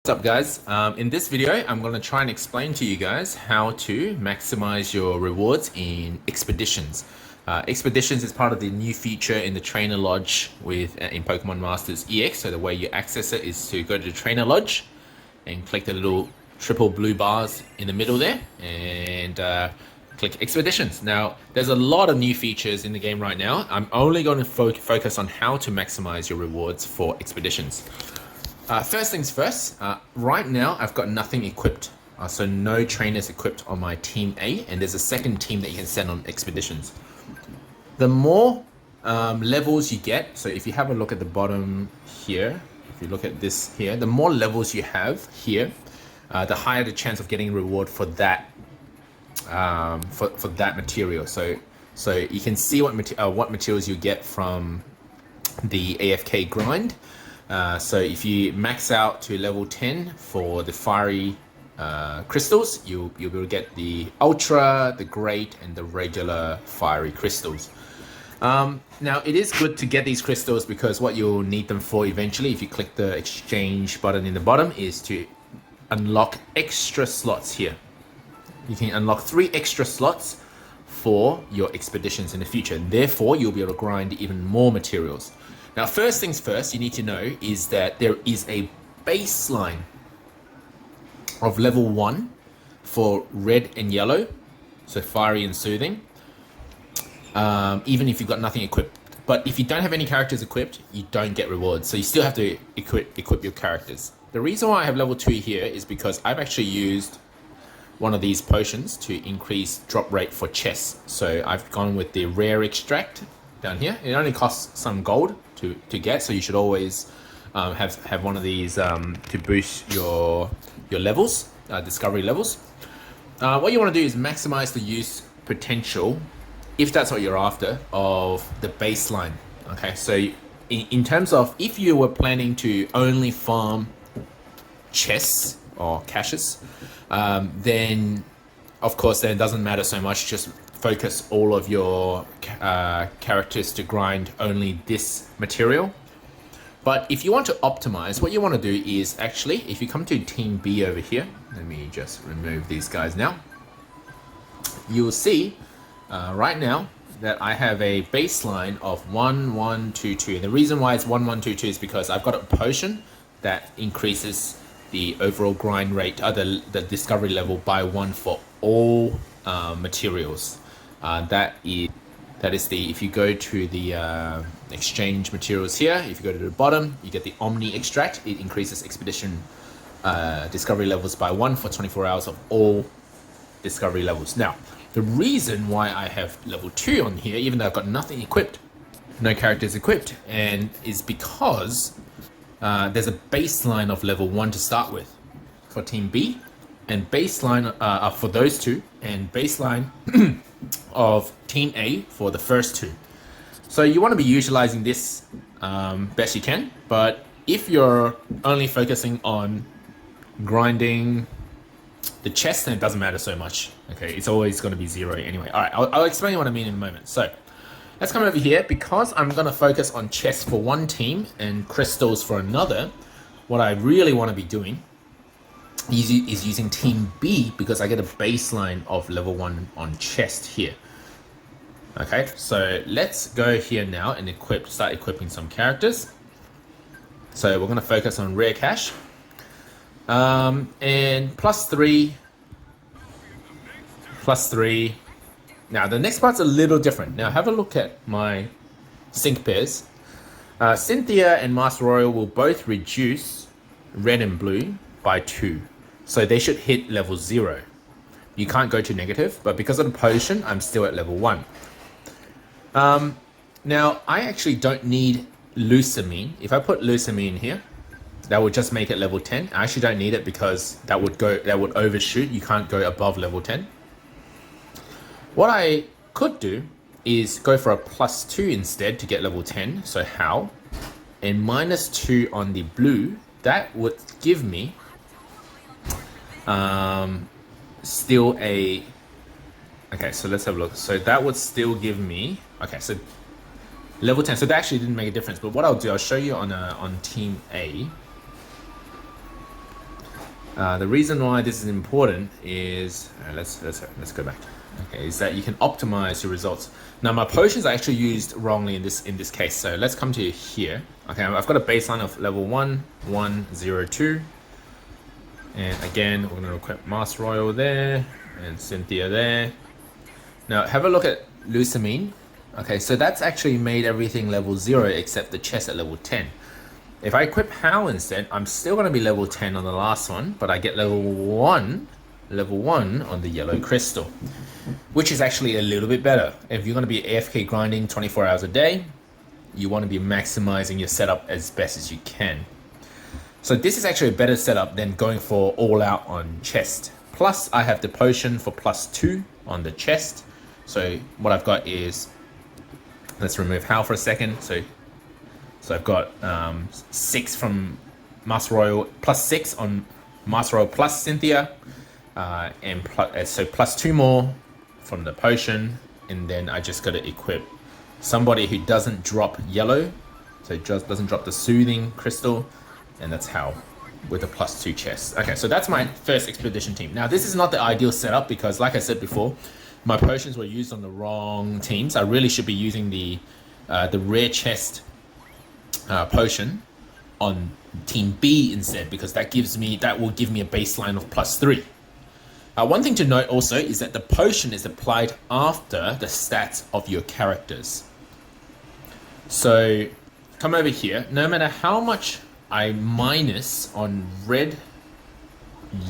What's up guys? In this video I'm going to try and explain to you guys how to maximize your rewards in expeditions. Expeditions is part of the new feature in the trainer lodge in Pokemon Masters EX. So the way you access it is to go to the trainer lodge and click the little triple blue bars in the middle there and click expeditions. Now there's a lot of new features in the game right now. I'm only going to focus on how to maximize your rewards for expeditions. First things first, right now I've got nothing equipped, so no trainers equipped on my team A, and there's a second team that you can send on expeditions. The more levels you get, so if you have a look at the bottom here, if you look at this here, the more levels you have here, the higher the chance of getting a reward for that for that material. So you can see what materials you get from the AFK grind. So if you max out to level 10 for the fiery crystals, you'll be able to get the ultra, the great, and the regular fiery crystals. Now it is good to get these crystals because what you'll need them for eventually, if you click the exchange button in the bottom, is to unlock extra slots here. You can unlock 3 extra slots for your expeditions in the future. Therefore, you'll be able to grind even more materials. Now, first things first, you need to know is that there is a baseline of level 1 for red and yellow, so fiery and soothing, even if you've got nothing equipped. But if you don't have any characters equipped, you don't get rewards, so you still have to equip your characters. The reason why I have level 2 here is because I've actually used one of these potions to increase drop rate for chests. So I've gone with the rare extract down here. It only costs some gold to get, so you should always have one of these to boost your levels, discovery levels. What you want to do is maximize the use potential, if that's what you're after, of the baseline. Okay, so in terms of if you were planning to only farm chests or caches, then of course then it doesn't matter so much. Just focus all of your characters to grind only this material. But if you want to optimize, what you want to do is actually, if you come to team B over here, let me just remove these guys now. You'll see right now that I have a baseline of 1, 1, 2, 2. And the reason why it's 1, 1, 2, 2 is because I've got a potion that increases the overall grind rate, the discovery level by 1 for all materials. That is the, if you go to the exchange materials here, if you go to the bottom, you get the Omni extract. It increases expedition discovery levels by 1 for 24 hours of all discovery levels. Now, the reason why I have level 2 on here, even though I've got nothing equipped, no characters equipped, and is because there's a baseline of level 1 to start with for team B, and baseline for those two, and baseline of team A for the first 2. So you want to be utilizing this best you can, but if you're only focusing on grinding the chest, then it doesn't matter so much. Okay, it's always going to be 0 anyway. All right, I'll explain what I mean in a moment. So let's come over here. Because I'm going to focus on chests for one team and crystals for another, what I really want to be doing is using team B, because I get a baseline of level 1 on chest here. Okay, so let's go here now and start equipping some characters. So we're going to focus on rare cache, and plus 3. Now the next part's a little different. Now have a look at my sync pairs. Cynthia and Master Royal will both reduce red and blue by 2. So they should hit level 0. You can't go to negative, but because of the potion, I'm still at level 1. Now, I actually don't need Lucamine. If I put Lucamine here, that would just make it level 10. I actually don't need it because that would overshoot. You can't go above level 10. What I could do is go for a plus 2 instead to get level 10. So how? And minus 2 on the blue, that would give me still a, okay, so let's have a look. So that would still give me, okay, so level 10. So that actually didn't make a difference, but what I'll do, I'll show you on team A. The reason why this is important is let's go back. Okay, is that you can optimize your results. Now my potions are actually used wrongly in this case. So let's come to here. Okay, I've got a baseline of level 1, 1, 0, 2. And again, we're going to equip Master Royal there and Cynthia there. Now have a look at Lusamine. Okay, so that's actually made everything level 0 except the chest at level 10. If I equip Hal instead, I'm still going to be level 10 on the last one, but I get level 1 on the yellow crystal, which is actually a little bit better. If you're going to be AFK grinding 24 hours a day, you want to be maximizing your setup as best as you can. So this is actually a better setup than going for all out on chest. Plus I have the potion for +2 on the chest. So what I've got is, let's remove Hal for a second. So I've got 6 from Master Royal, +6 on Master Royal plus Cynthia, and so +2 more from the potion, and then I just got to equip somebody who doesn't drop yellow, so it just doesn't drop the soothing crystal, and that's how, with a +2 chest. Okay, so that's my first expedition team. Now this is not the ideal setup because, like I said before, my potions were used on the wrong teams. I really should be using the rare chest potion on team B instead, because that will give me a baseline of +3. One thing to note also is that the potion is applied after the stats of your characters. So come over here. No matter how much I minus on red,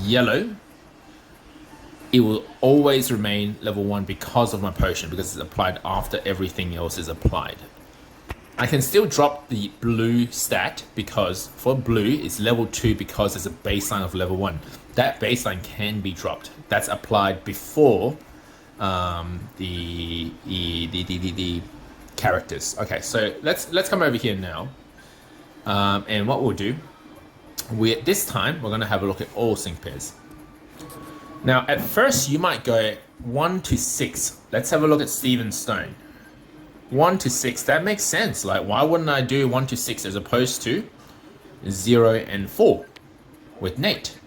yellow, it will always remain level 1 because of my potion, because it's applied after everything else is applied. I can still drop the blue stat because for blue it's level 2 because it's a baseline of level 1. That baseline can be dropped. That's applied before the characters. Okay, so let's come over here now, and what we'll do, this time we're going to have a look at all sync pairs. Now at first you might go 1 to 6. Let's have a look at Steven Stone. 1 to 6, that makes sense. Like, why wouldn't I do 1 to 6 as opposed to 0 and 4 with Nate?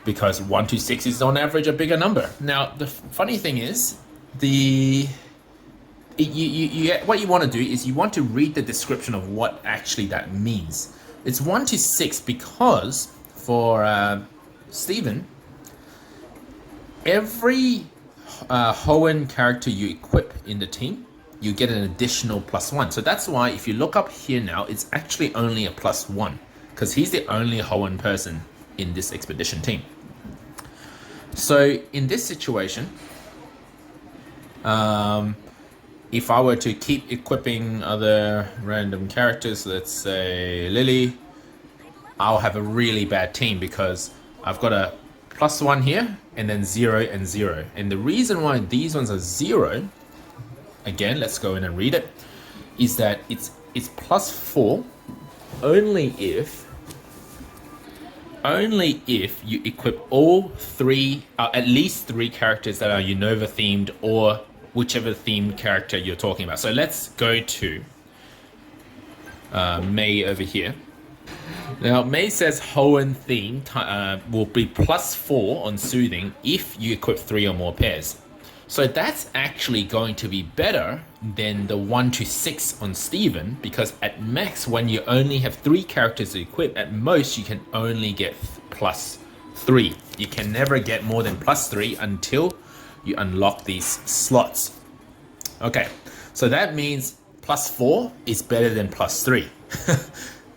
Because 1 to 6 is on average a bigger number. Now the funny thing is, what you want to do is you want to read the description of what actually that means. It's 1 to 6 because for Steven, every Hoenn character you equip in the team, you get an additional +1. So that's why if you look up here now, it's actually only a +1 because he's the only Hoenn person in this expedition team. So in this situation, if I were to keep equipping other random characters, let's say Lily, I'll have a really bad team because I've got a +1 here and then 0 and 0. And the reason why these ones are 0, again, let's go in and read it, is that it's +4 only if you equip all 3, at least 3 characters that are Unova themed or whichever themed character you're talking about. So let's go to May over here. Now May says Hoenn theme will be +4 on soothing if you equip 3 or more pairs. So that's actually going to be better than the 1 to 6 on Steven, because at max, when you only have 3 characters to equip, at most you can only get +3. You can never get more than +3 until you unlock these slots. Okay, so that means +4 is better than +3,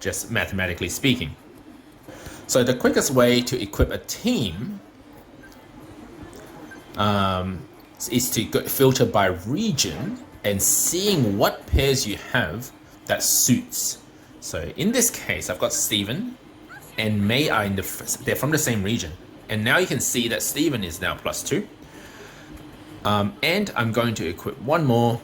just mathematically speaking. So the quickest way to equip a team is to filter by region and seeing what pairs you have that suits. So in this case, I've got Steven and May are they're from the same region. And now you can see that Steven is now +2. And I'm going to equip one more.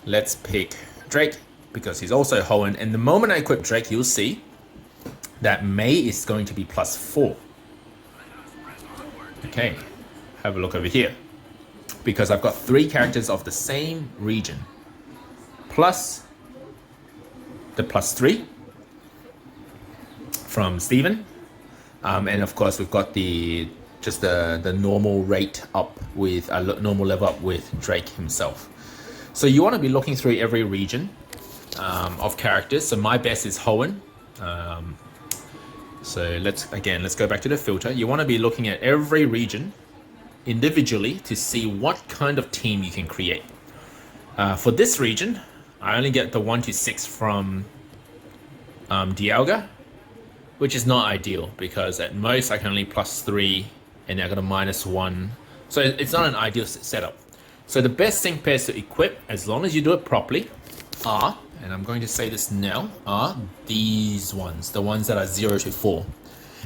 Let's pick Drake because he's also Hoenn. And the moment I equip Drake, you'll see that May is going to be +4. Okay, have a look over here. Because I've got 3 characters of the same region, plus the +3 from Steven, And of course, we've got the normal rate up with a normal level up with Drake himself. So you want to be looking through every region of characters. So my best is Hoenn. So let's go back to the filter. You want to be looking at every region individually to see what kind of team you can create. For this region, I only get the 1 to 6 from Dialga, which is not ideal because at most I can only +3 and I got a -1. So it's not an ideal setup. So the best sync pairs to equip, as long as you do it properly, are, and I'm going to say this now, are these ones, the ones that are 0 to 4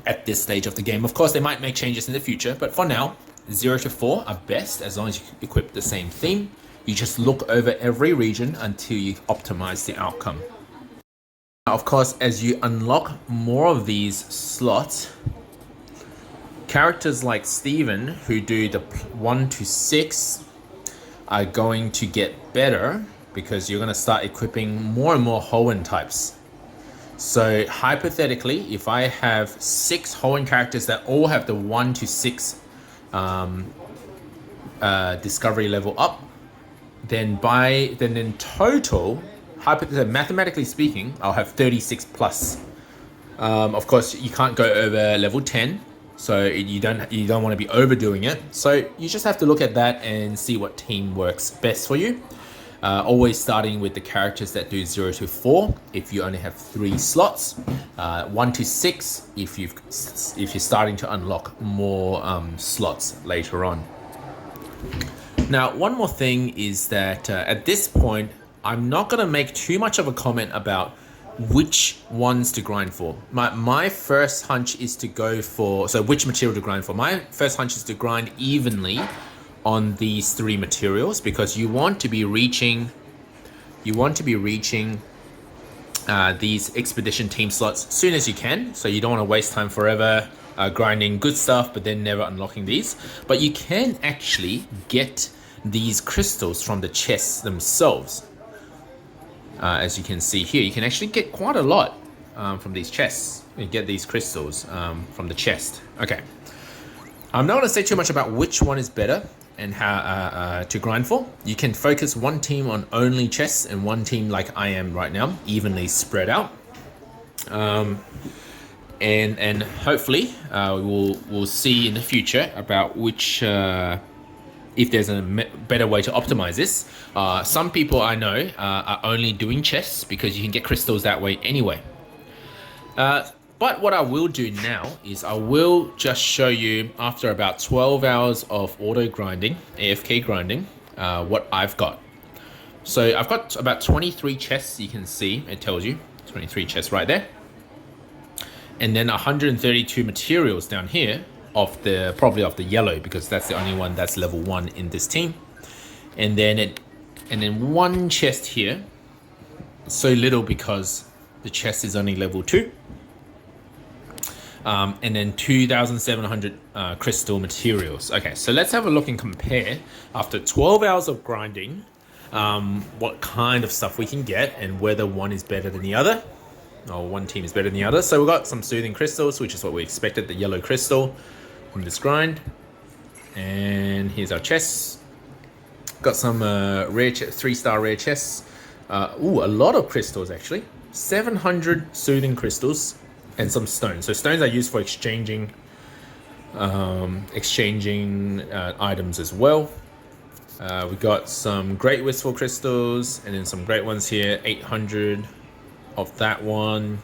at this stage of the game. Of course, they might make changes in the future, but for now, 0 to 4 are best as long as you equip the same theme. You just look over every region until you optimize the outcome. Of course, as you unlock more of these slots, characters like Steven, who do the 1 to 6, are going to get better because you're going to start equipping more and more Hoenn types. So hypothetically, if I have 6 Hoenn characters that all have the 1 to 6 discovery level up, then in total, mathematically speaking, I'll have 36 plus. Of course, you can't go over level 10, so you don't want to be overdoing it. So you just have to look at that and see what team works best for you. Always starting with the characters that do 0 to 4 if you only have 3 slots, 1 to 6 if you're starting to unlock more slots later on. Now, one more thing is that at this point, I'm not going to make too much of a comment about which ones to grind for. My first hunch is to go for, so which material to grind for. My first hunch is to grind evenly on these 3 materials because you want to be reaching these expedition team slots as soon as you can. So you don't want to waste time forever grinding good stuff but then never unlocking these. But you can actually get these crystals from the chests themselves. As you can see here, you can actually get quite a lot from these chests. You get these crystals from the chest. Okay, I'm not going to say too much about which one is better and how to grind for. You can focus one team on only chests and one team, like I am right now, evenly spread out. And hopefully we'll see in the future about which if there's a better way to optimize this. Some people I know are only doing chests because you can get crystals that way anyway. But what I will do now is I will just show you after about 12 hours of auto grinding, AFK grinding, what I've got. So I've got about 23 chests. You can see it tells you 23 chests right there. And then 132 materials down here probably of the yellow, because that's the only one that's level 1 in this team. And then one chest here, so little because the chest is only level 2. And then 2,700 crystal materials. Okay, so let's have a look and compare after 12 hours of grinding what kind of stuff we can get and whether one is better than the other, or one team is better than the other. So we've got some soothing crystals, which is what we expected, the yellow crystal from this grind. And here's our chests. Got some rare 3-star rare chests. A lot of crystals actually. 700 soothing crystals and some stones. So stones are used for exchanging items as well. We got some great wistful crystals and then some great ones here. 800 of that one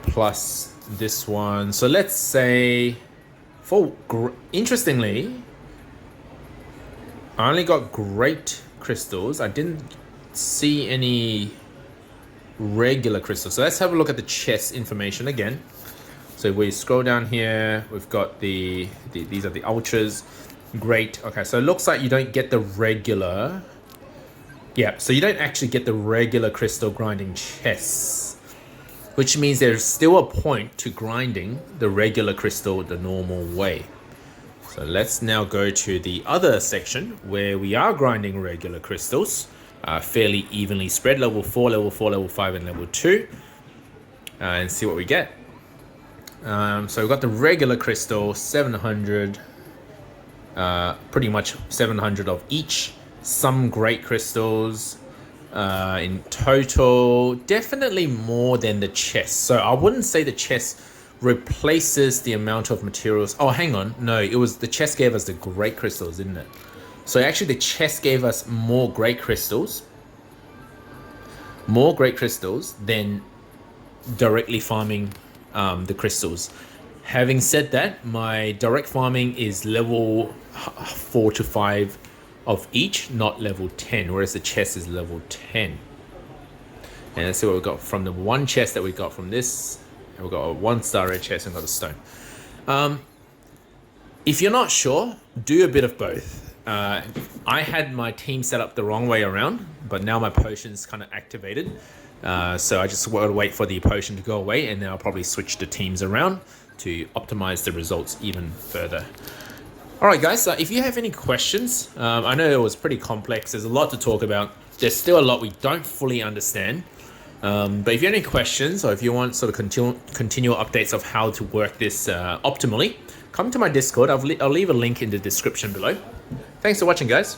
plus this one. So let's say interestingly, I only got great crystals. I didn't see any regular crystals. So let's have a look at the chest information again. So if we scroll down here, we've got these are the ultras. Great. Okay, so it looks like you don't get the regular. Yeah, so you don't actually get the regular crystal grinding chests, which means there's still a point to grinding the regular crystal the normal way. So let's now go to the other section where we are grinding regular crystals, fairly evenly spread, level 4, level 4, level 5, and level 2, and see what we get. So we've got the regular crystal, 700, pretty much 700 of each. Some great crystals. In total, definitely more than the chest. So I wouldn't say the chest replaces the amount of materials. Oh, hang on. No, it was the chest gave us the great crystals, didn't it? So actually the chest gave us more great crystals than directly farming the crystals. Having said that, my direct farming is level 4 to 5 of each, not level 10, whereas the chest is level 10. And let's see what we got from the one chest that we got from this. We got a 1-star red chest and got a stone. If you're not sure, do a bit of both. I had my team set up the wrong way around, but now my potion's kind of activated. So I just want to wait for the potion to go away, and then I'll probably switch the teams around to optimize the results even further. All right, guys, if you have any questions, I know it was pretty complex. There's a lot to talk about. There's still a lot we don't fully understand. But if you have any questions, or if you want sort of continual updates of how to work this optimally, come to my Discord. I'll leave a link in the description below. Thanks for watching, guys.